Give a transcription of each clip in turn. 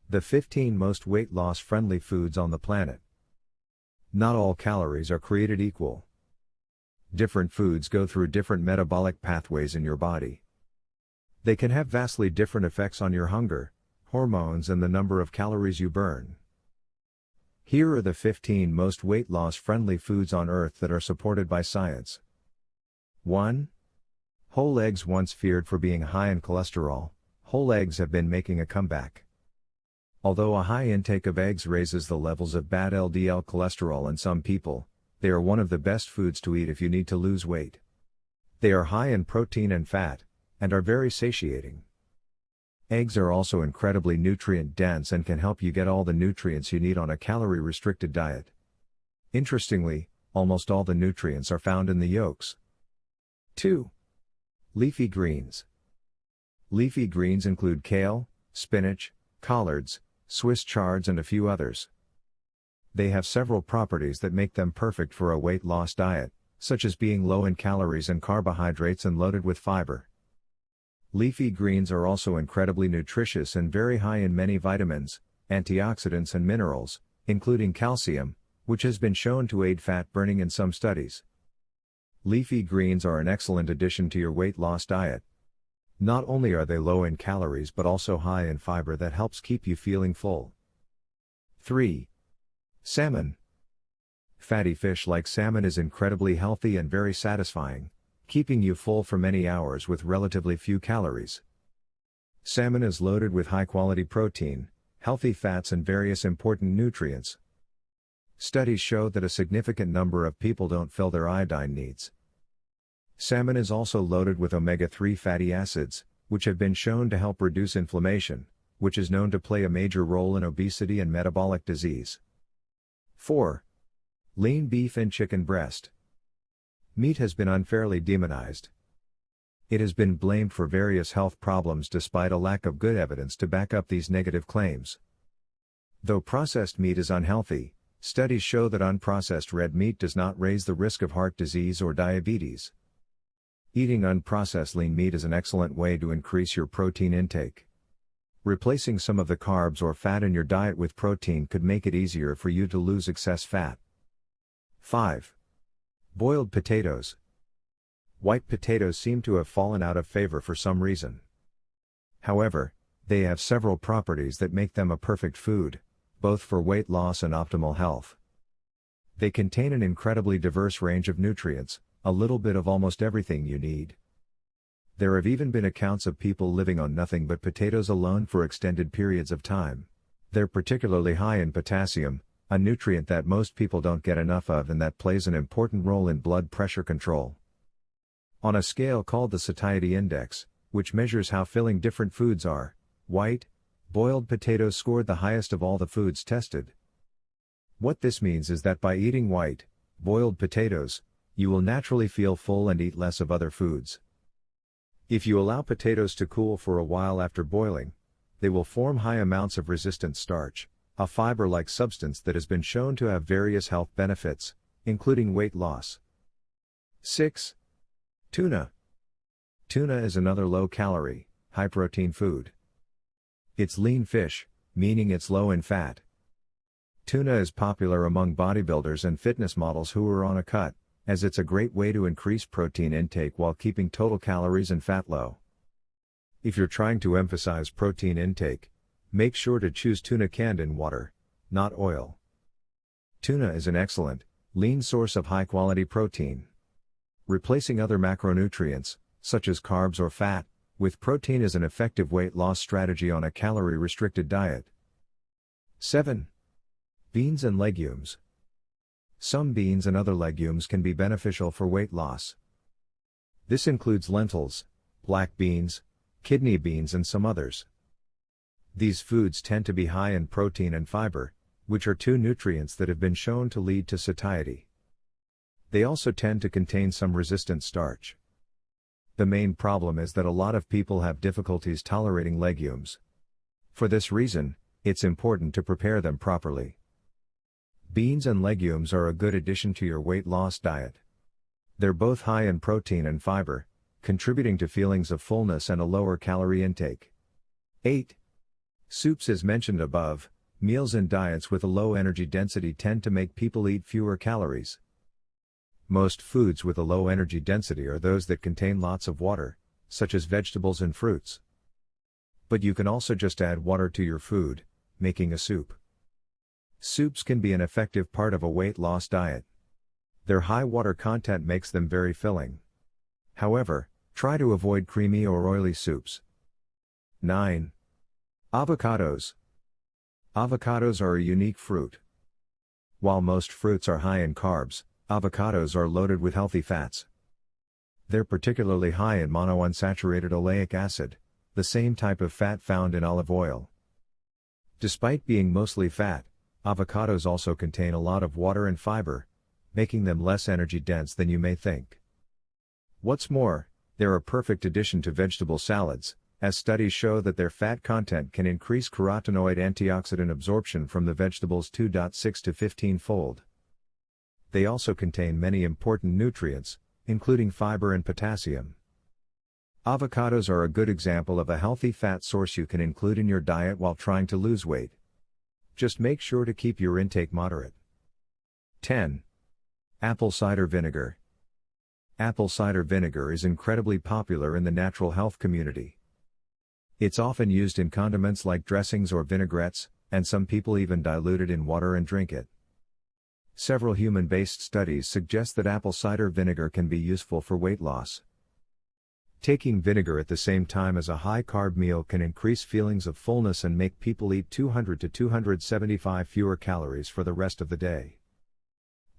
The 15 most weight loss friendly foods on the planet. Not all calories are created equal. Different foods go through different metabolic pathways in your body. They can have vastly different effects on your hunger, hormones, and the number of calories you burn. Here are the 15 most weight loss friendly foods on Earth that are supported by science. 1. Whole eggs. Once feared for being high in cholesterol, whole eggs have been making a comeback. Although a high intake of eggs raises the levels of bad LDL cholesterol in some people, they are one of the best foods to eat if you need to lose weight. They are high in protein and fat, and are very satiating. Eggs are also incredibly nutrient dense and can help you get all the nutrients you need on a calorie-restricted diet. Interestingly, almost all the nutrients are found in the yolks. 2. Leafy greens. Leafy greens include kale, spinach, collards, Swiss chards, and a few others. They have several properties that make them perfect for a weight loss diet, such as being low in calories and carbohydrates and loaded with fiber. Leafy greens are also incredibly nutritious and very high in many vitamins, antioxidants, and minerals, including calcium, which has been shown to aid fat burning in some studies. Leafy greens are an excellent addition to your weight loss diet. Not only are they low in calories but also high in fiber that helps keep you feeling full. 3. Salmon. Fatty fish like salmon is incredibly healthy and very satisfying, keeping you full for many hours with relatively few calories. Salmon is loaded with high-quality protein, healthy fats, and various important nutrients. Studies show that a significant number of people don't fill their iodine needs. Salmon is also loaded with omega-3 fatty acids, which have been shown to help reduce inflammation, which is known to play a major role in obesity and metabolic disease. 4. Lean beef and chicken breast. Meat has been unfairly demonized. It has been blamed for various health problems despite a lack of good evidence to back up these negative claims. Though processed meat is unhealthy, studies show that unprocessed red meat does not raise the risk of heart disease or diabetes. Eating unprocessed lean meat is an excellent way to increase your protein intake. Replacing some of the carbs or fat in your diet with protein could make it easier for you to lose excess fat. 5. Boiled potatoes. White potatoes seem to have fallen out of favor for some reason. However, they have several properties that make them a perfect food, both for weight loss and optimal health. They contain an incredibly diverse range of nutrients, a little bit of almost everything you need. There have even been accounts of people living on nothing but potatoes alone for extended periods of time. They're particularly high in potassium, a nutrient that most people don't get enough of and that plays an important role in blood pressure control. On a scale called the satiety index, which measures how filling different foods are, white, boiled potatoes scored the highest of all the foods tested. What this means is that by eating white, boiled potatoes, you will naturally feel full and eat less of other foods. If you allow potatoes to cool for a while after boiling, they will form high amounts of resistant starch, a fiber-like substance that has been shown to have various health benefits, including weight loss. 6. Tuna. Tuna is another low-calorie, high-protein food. It's lean fish, meaning it's low in fat. Tuna is popular among bodybuilders and fitness models who are on a cut, as it's a great way to increase protein intake while keeping total calories and fat low. If you're trying to emphasize protein intake, make sure to choose tuna canned in water, not oil. Tuna is an excellent, lean source of high-quality protein. Replacing other macronutrients, such as carbs or fat, with protein is an effective weight loss strategy on a calorie-restricted diet. 7. Beans and legumes. Some beans and other legumes can be beneficial for weight loss. This includes lentils, black beans, kidney beans, and some others. These foods tend to be high in protein and fiber, which are two nutrients that have been shown to lead to satiety. They also tend to contain some resistant starch. The main problem is that a lot of people have difficulties tolerating legumes. For this reason, it's important to prepare them properly. Beans and legumes are a good addition to your weight loss diet. They're both high in protein and fiber, contributing to feelings of fullness and a lower calorie intake. 8. Soups as mentioned above, meals and diets with a low energy density tend to make people eat fewer calories. Most foods with a low energy density are those that contain lots of water, such as vegetables and fruits. But you can also just add water to your food, making a soup. Soups can be an effective part of a weight loss diet. Their high water content makes them very filling. However, try to avoid creamy or oily soups. 9. Avocados. Avocados are a unique fruit. While most fruits are high in carbs, avocados are loaded with healthy fats. They're particularly high in monounsaturated oleic acid, the same type of fat found in olive oil. Despite being mostly fat, avocados also contain a lot of water and fiber, making them less energy dense than you may think. What's more, they're a perfect addition to vegetable salads, as studies show that their fat content can increase carotenoid antioxidant absorption from the vegetables 2.6 to 15-fold. They also contain many important nutrients, including fiber and potassium. Avocados are a good example of a healthy fat source you can include in your diet while trying to lose weight. Just make sure to keep your intake moderate. 10. Apple cider vinegar. Apple cider vinegar is incredibly popular in the natural health community. It's often used in condiments like dressings or vinaigrettes, and some people even dilute it in water and drink it. Several human-based studies suggest that apple cider vinegar can be useful for weight loss. Taking vinegar at the same time as a high-carb meal can increase feelings of fullness and make people eat 200 to 275 fewer calories for the rest of the day.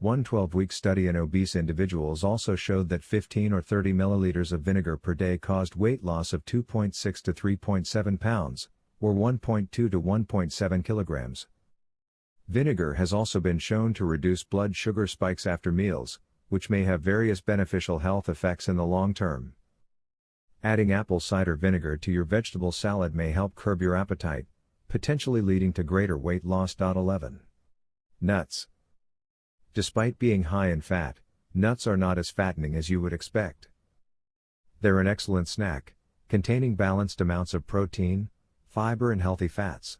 One 12-week study in obese individuals also showed that 15 or 30 milliliters of vinegar per day caused weight loss of 2.6 to 3.7 pounds, or 1.2 to 1.7 kilograms. Vinegar has also been shown to reduce blood sugar spikes after meals, which may have various beneficial health effects in the long term. Adding apple cider vinegar to your vegetable salad may help curb your appetite, potentially leading to greater weight loss. 11. Nuts. Despite being high in fat, nuts are not as fattening as you would expect. They're an excellent snack, containing balanced amounts of protein, fiber and healthy fats.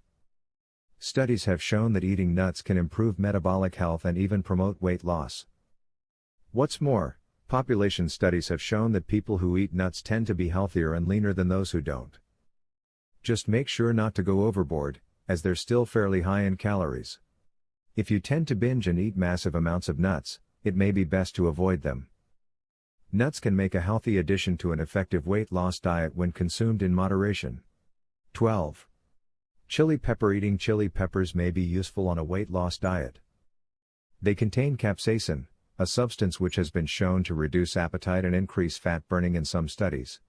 Studies have shown that eating nuts can improve metabolic health and even promote weight loss. What's more, population studies have shown that people who eat nuts tend to be healthier and leaner than those who don't. Just make sure not to go overboard, as they're still fairly high in calories. If you tend to binge and eat massive amounts of nuts, it may be best to avoid them. Nuts can make a healthy addition to an effective weight loss diet when consumed in moderation. 12. Chili pepper. Eating chili peppers may be useful on a weight loss diet. They contain capsaicin, a substance which has been shown to reduce appetite and increase fat burning in some studies.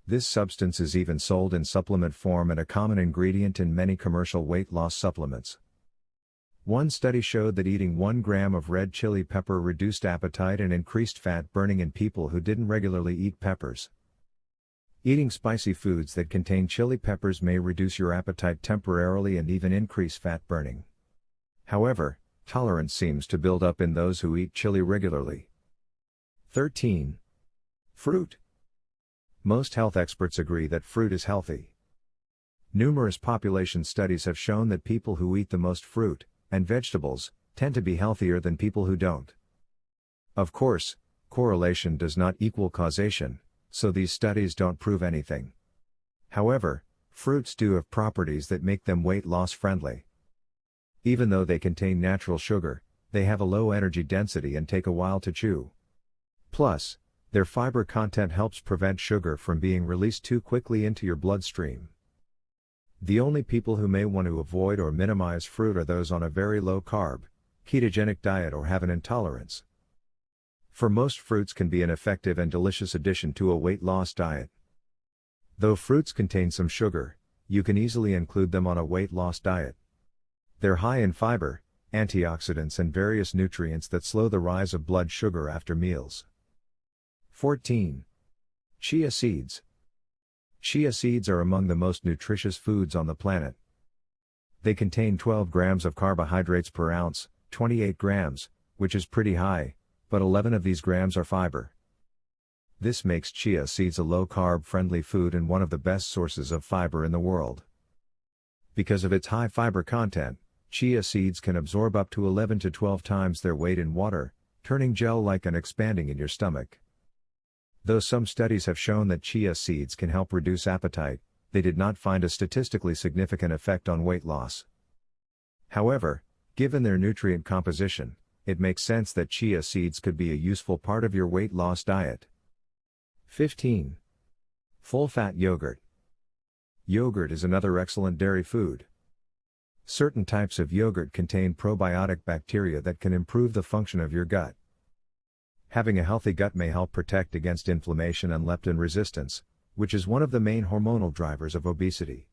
This substance is even sold in supplement form and a common ingredient in many commercial weight loss supplements. One study showed that eating 1 gram of red chili pepper reduced appetite and increased fat burning in people who didn't regularly eat peppers. Eating spicy foods that contain chili peppers may reduce your appetite temporarily and even increase fat burning. However, tolerance seems to build up in those who eat chili regularly. 13. Fruit. Most health experts agree that fruit is healthy. Numerous population studies have shown that people who eat the most fruit and vegetables tend to be healthier than people who don't. Of course, correlation does not equal causation, so these studies don't prove anything. However, fruits do have properties that make them weight loss friendly. Even though they contain natural sugar, they have a low energy density and take a while to chew. Plus, their fiber content helps prevent sugar from being released too quickly into your bloodstream. The only people who may want to avoid or minimize fruit are those on a very low-carb, ketogenic diet or have an intolerance. For most, fruits can be an effective and delicious addition to a weight loss diet. Though fruits contain some sugar, you can easily include them on a weight loss diet. They're high in fiber, antioxidants and various nutrients that slow the rise of blood sugar after meals. 14. Chia seeds. Chia seeds are among the most nutritious foods on the planet. They contain 12 grams of carbohydrates per ounce, 28 grams, which is pretty high, but 11 of these grams are fiber. This makes chia seeds a low-carb friendly food and one of the best sources of fiber in the world. Because of its high fiber content, chia seeds can absorb up to 11 to 12 times their weight in water, turning gel-like and expanding in your stomach. Though some studies have shown that chia seeds can help reduce appetite, they did not find a statistically significant effect on weight loss. However, given their nutrient composition, it makes sense that chia seeds could be a useful part of your weight loss diet. 15. Full-fat yogurt. Yogurt is another excellent dairy food. Certain types of yogurt contain probiotic bacteria that can improve the function of your gut. Having a healthy gut may help protect against inflammation and leptin resistance, which is one of the main hormonal drivers of obesity.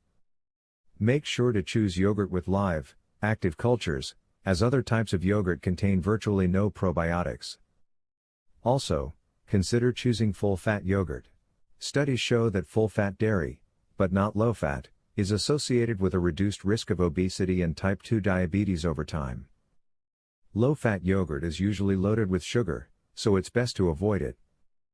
Make sure to choose yogurt with live, active cultures, as other types of yogurt contain virtually no probiotics. Also, consider choosing full-fat yogurt. Studies show that full-fat dairy, but not low-fat, is associated with a reduced risk of obesity and type 2 diabetes over time. Low-fat yogurt is usually loaded with sugar, so it's best to avoid it.